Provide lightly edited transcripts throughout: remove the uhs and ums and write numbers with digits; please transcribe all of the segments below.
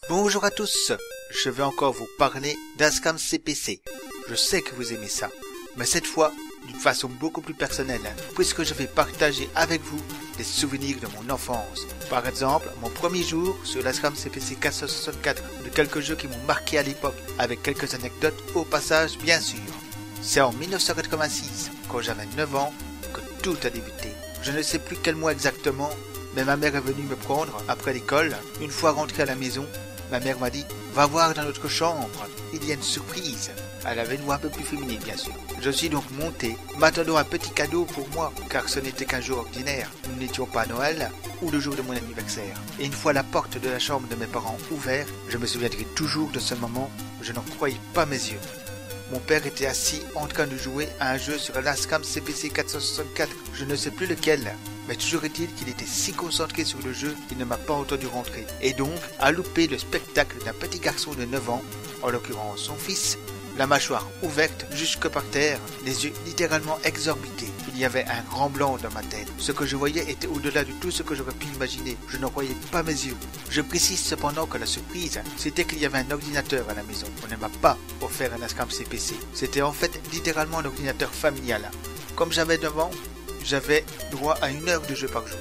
Bonjour à tous, je vais encore vous parler d'Ascam CPC. Je sais que vous aimez ça, mais cette fois d'une façon beaucoup plus personnelle, puisque je vais partager avec vous des souvenirs de mon enfance. Par exemple, mon premier jour sur l'Ascam CPC 464, de quelques jeux qui m'ont marqué à l'époque, avec quelques anecdotes au passage bien sûr. C'est en 1986, quand j'avais 9 ans, que tout a débuté. Je ne sais plus quel mois exactement, mais ma mère est venue me prendre après l'école. Une fois rentrée à la maison, ma mère m'a dit « Va voir dans notre chambre, il y a une surprise ». Elle avait une voix un peu plus féminine bien sûr. Je suis donc monté, m'attendant un petit cadeau pour moi, car ce n'était qu'un jour ordinaire. Nous n'étions pas à Noël ou le jour de mon anniversaire. Et une fois la porte de la chambre de mes parents ouverte, je me souviendrai toujours de ce moment où je n'en croyais pas mes yeux. Mon père était assis en train de jouer à un jeu sur l'Ascam CPC 464, je ne sais plus lequel. Mais toujours est-il qu'il était si concentré sur le jeu qu'il ne m'a pas entendu rentrer. Et donc, a loupé le spectacle d'un petit garçon de 9 ans, en l'occurrence son fils, la mâchoire ouverte jusque par terre, les yeux littéralement exorbités. Il y avait un grand blanc dans ma tête. Ce que je voyais était au-delà de tout ce que j'aurais pu imaginer. Je n'en croyais pas mes yeux. Je précise cependant que la surprise, c'était qu'il y avait un ordinateur à la maison. On ne m'a pas offert un Ascam CPC. C'était en fait littéralement un ordinateur familial. Comme j'avais 9 ans, j'avais droit à 1 heure de jeu par jour.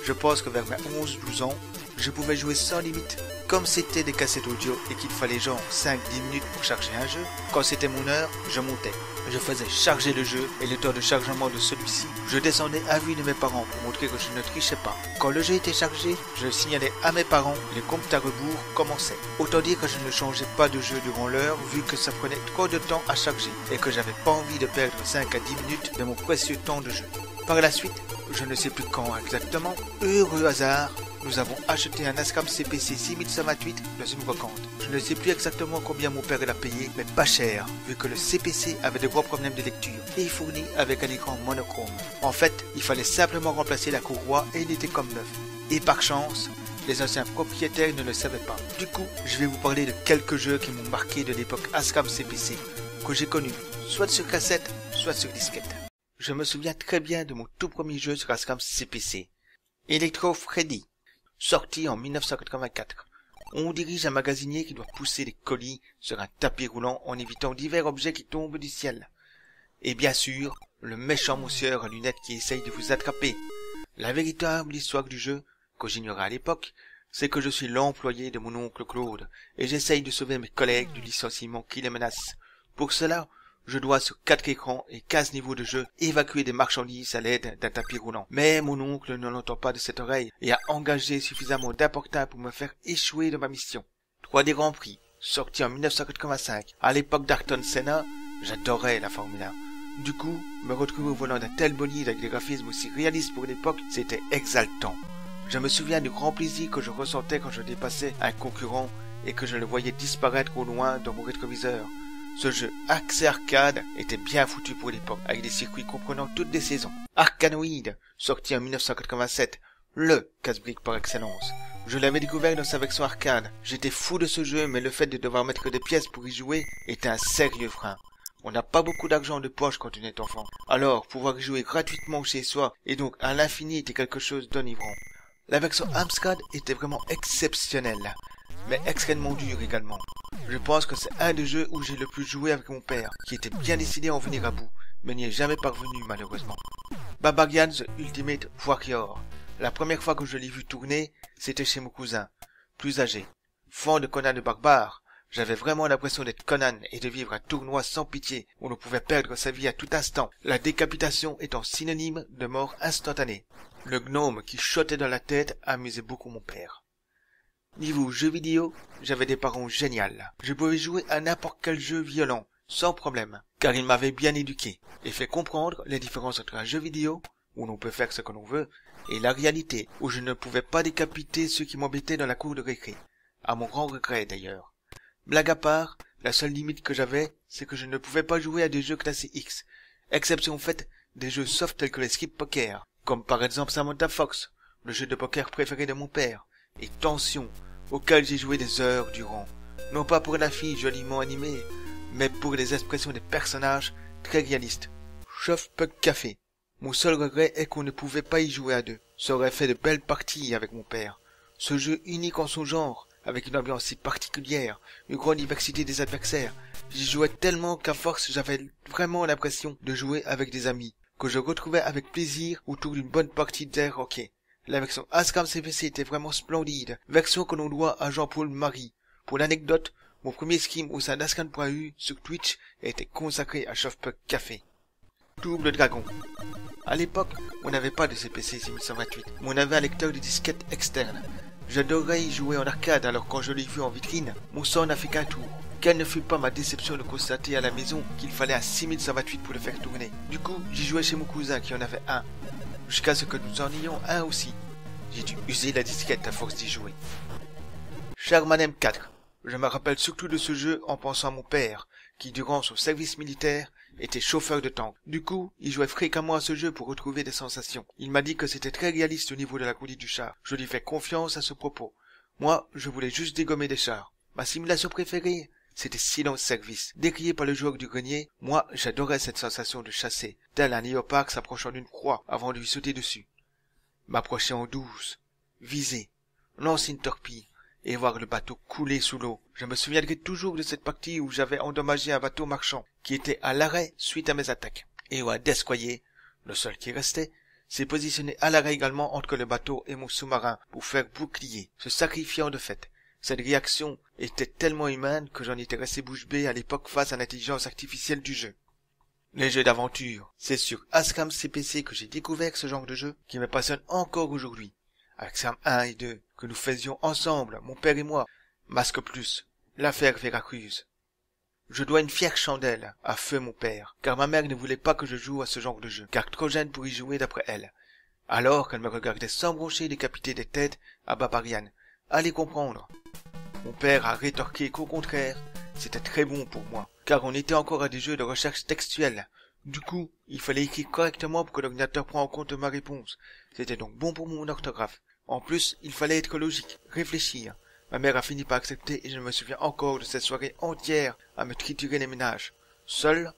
Je pense que vers mes 11-12 ans, je pouvais jouer sans limite. Comme c'était des cassettes audio et qu'il fallait genre 5-10 minutes pour charger un jeu, quand c'était mon heure, je montais. Je faisais charger le jeu et le temps de chargement de celui-ci, je descendais à vue de mes parents pour montrer que je ne trichais pas. Quand le jeu était chargé, je le signalais à mes parents et le compte à rebours commençait. Autant dire que je ne changeais pas de jeu durant l'heure vu que ça prenait trop de temps à charger et que j'avais pas envie de perdre 5 à 10 minutes de mon précieux temps de jeu. Par la suite, je ne sais plus quand exactement, heureux hasard, nous avons acheté un Ascam CPC 6128 dans une brocante. Je ne sais plus exactement combien mon père l'a payé, mais pas cher, vu que le CPC avait de gros problèmes de lecture et fourni avec un écran monochrome. En fait, il fallait simplement remplacer la courroie et il était comme neuf. Et par chance, les anciens propriétaires ne le savaient pas. Du coup, je vais vous parler de quelques jeux qui m'ont marqué de l'époque Ascam CPC, que j'ai connu, soit sur cassette, soit sur disquette. Je me souviens très bien de mon tout premier jeu sur Ascam CPC, Electro Freddy, sorti en 1984. On dirige un magasinier qui doit pousser des colis sur un tapis roulant en évitant divers objets qui tombent du ciel. Et bien sûr, le méchant monsieur à lunettes qui essaye de vous attraper. La véritable histoire du jeu, que j'ignorais à l'époque, c'est que je suis l'employé de mon oncle Claude, et j'essaye de sauver mes collègues du licenciement qui les menace. Pour cela, je dois sur 4 écrans et 15 niveaux de jeu évacuer des marchandises à l'aide d'un tapis roulant. Mais mon oncle ne l'entend pas de cette oreille et a engagé suffisamment d'importun pour me faire échouer de ma mission. 3D Grand Prix, sorti en 1985. À l'époque d'Ayrton Senna, j'adorais la Formule 1. Du coup, me retrouver au volant d'un tel bolide avec des graphismes aussi réalistes pour l'époque, c'était exaltant. Je me souviens du grand plaisir que je ressentais quand je dépassais un concurrent et que je le voyais disparaître au loin dans mon rétroviseur. Ce jeu accès arcade était bien foutu pour l'époque, avec des circuits comprenant toutes les saisons. Arkanoid, sorti en 1987, le casse-brique par excellence. Je l'avais découvert dans sa version arcade. J'étais fou de ce jeu, mais le fait de devoir mettre des pièces pour y jouer était un sérieux frein. On n'a pas beaucoup d'argent de poche quand on est enfant. Alors, pouvoir y jouer gratuitement chez soi, et donc à l'infini, était quelque chose d'enivrant. La version Amstrad était vraiment exceptionnelle, mais extrêmement dure également. Je pense que c'est un des jeux où j'ai le plus joué avec mon père, qui était bien décidé à en venir à bout, mais n'y est jamais parvenu malheureusement. Barbarian The Ultimate Warrior. La première fois que je l'ai vu tourner, c'était chez mon cousin, plus âgé. Fan de Conan le Barbare, j'avais vraiment l'impression d'être Conan et de vivre un tournoi sans pitié où l'on pouvait perdre sa vie à tout instant, la décapitation étant synonyme de mort instantanée. Le gnome qui chotait dans la tête amusait beaucoup mon père. Niveau jeux vidéo, j'avais des parents géniaux. Je pouvais jouer à n'importe quel jeu violent, sans problème, car ils m'avaient bien éduqué, et fait comprendre les différences entre un jeu vidéo, où l'on peut faire ce que l'on veut, et la réalité, où je ne pouvais pas décapiter ceux qui m'embêtaient dans la cour de récré. À mon grand regret d'ailleurs. Blague à part, la seule limite que j'avais, c'est que je ne pouvais pas jouer à des jeux classés X, exception faite des jeux soft tels que les Strip Poker, comme par exemple Samantha Fox, le jeu de poker préféré de mon père, et Tension, auquel j'ai joué des heures durant, non pas pour la fille joliment animée, mais pour les expressions des personnages très réalistes. Chauffe Puck Café. Mon seul regret est qu'on ne pouvait pas y jouer à deux. Ça aurait fait de belles parties avec mon père. Ce jeu unique en son genre avec une ambiance si particulière, une grande diversité des adversaires. J'y jouais tellement qu'à force j'avais vraiment l'impression de jouer avec des amis, que je retrouvais avec plaisir autour d'une bonne partie d'air hockey. La version Ascam CPC était vraiment splendide, version que l'on doit à Jean-Paul Marie. Pour l'anecdote, mon premier skim au sein d'Ascan.eu sur Twitch était consacré à Chauvepuck Café. Double Dragon. À l'époque, on n'avait pas de CPC 6128, mais on avait un lecteur de disquette externe. J'adorais y jouer en arcade, alors quand je l'ai vu en vitrine, mon sang n'a fait qu'un tour. Quelle ne fut pas ma déception de constater à la maison qu'il fallait un 6128 pour le faire tourner. Du coup, j'y jouais chez mon cousin qui en avait un, jusqu'à ce que nous en ayons un aussi. J'ai dû user la disquette à force d'y jouer. Sherman M4. Je me rappelle surtout de ce jeu en pensant à mon père, qui durant son service militaire était chauffeur de tank. Du coup, il jouait fréquemment à ce jeu pour retrouver des sensations. Il m'a dit que c'était très réaliste au niveau de la conduite du char. Je lui fais confiance à ce propos. Moi, je voulais juste dégommer des chars. Ma simulation préférée, c'était Silence Service. Décrié par le joueur du grenier, moi, j'adorais cette sensation de chasser, tel un léopard s'approchant d'une proie avant de lui sauter dessus. M'approcher en douce, viser, lancer une torpille, et voir le bateau couler sous l'eau. Je me souviendrai toujours de cette partie où j'avais endommagé un bateau marchand, qui était à l'arrêt suite à mes attaques, et où un destroyer, le seul qui restait, s'est positionné à l'arrêt également entre le bateau et mon sous-marin pour faire bouclier, se sacrifiant de fait. Cette réaction était tellement humaine que j'en étais resté bouche bée à l'époque face à l'intelligence artificielle du jeu. Les jeux d'aventure, c'est sur Ascam CPC que j'ai découvert ce genre de jeu qui me passionne encore aujourd'hui. Ascam 1 et 2, que nous faisions ensemble, mon père et moi, Masque Plus, l'affaire Veracruz. Je dois une fière chandelle à feu mon père, car ma mère ne voulait pas que je joue à ce genre de jeu, car trop jeune pour y jouer d'après elle. Alors qu'elle me regardait sans broncher décapiter des têtes à Barbarian. Allez comprendre. Mon père a rétorqué qu'au contraire, c'était très bon pour moi, car on était encore à des jeux de recherche textuelle. Du coup, il fallait écrire correctement pour que l'ordinateur prenne en compte ma réponse. C'était donc bon pour mon orthographe. En plus, il fallait être logique, réfléchir. Ma mère a fini par accepter et je me souviens encore de cette soirée entière à me triturer les ménages, seul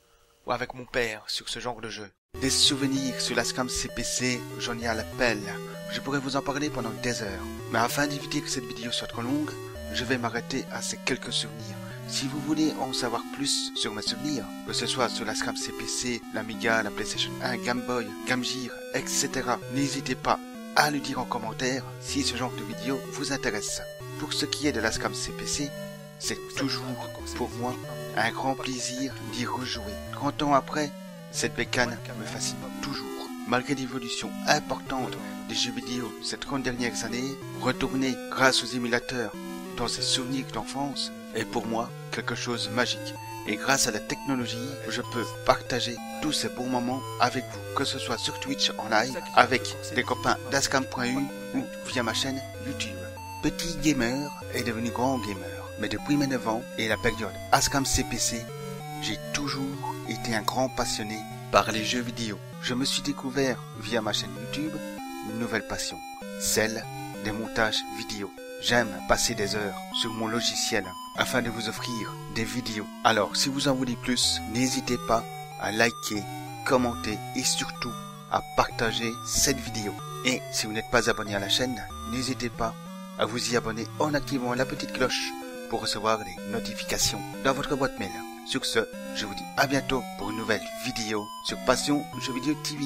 ou avec mon père sur ce genre de jeu. Des souvenirs sur l'Ascam CPC, j'en ai à la pelle. Je pourrais vous en parler pendant des heures. Mais afin d'éviter que cette vidéo soit trop longue, je vais m'arrêter à ces quelques souvenirs. Si vous voulez en savoir plus sur mes souvenirs, que ce soit sur l'Ascam CPC, l'Amiga, la PlayStation 1, Game Boy, Game Gear, etc., n'hésitez pas à le dire en commentaire si ce genre de vidéo vous intéresse. Pour ce qui est de l'Ascam CPC, c'est toujours pour moi un grand plaisir d'y rejouer. 30 ans après, cette bécane me fascine toujours. Malgré l'évolution importante des jeux vidéo ces 30 dernières années, retourner grâce aux émulateurs dans ces souvenirs d'enfance est pour moi quelque chose de magique. Et grâce à la technologie, je peux partager tous ces bons moments avec vous, que ce soit sur Twitch en live, avec des copains d'Ascam.eu ou via ma chaîne YouTube. Petit gamer est devenu grand gamer, mais depuis mes 9 ans et la période Ascam CPC, j'ai toujours été un grand passionné par les jeux vidéo. Je me suis découvert via ma chaîne YouTube une nouvelle passion, celle des montages vidéo. J'aime passer des heures sur mon logiciel afin de vous offrir des vidéos. Alors, si vous en voulez plus, n'hésitez pas à liker, commenter et surtout à partager cette vidéo. Et si vous n'êtes pas abonné à la chaîne, n'hésitez pas à vous y abonner en activant la petite cloche pour recevoir des notifications dans votre boîte mail. Sur ce, je vous dis à bientôt pour une nouvelle vidéo sur Passion Jeux Vidéo TV.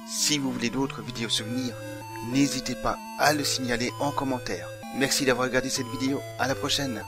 Si vous voulez d'autres vidéos souvenirs, n'hésitez pas à le signaler en commentaire. Merci d'avoir regardé cette vidéo, à la prochaine.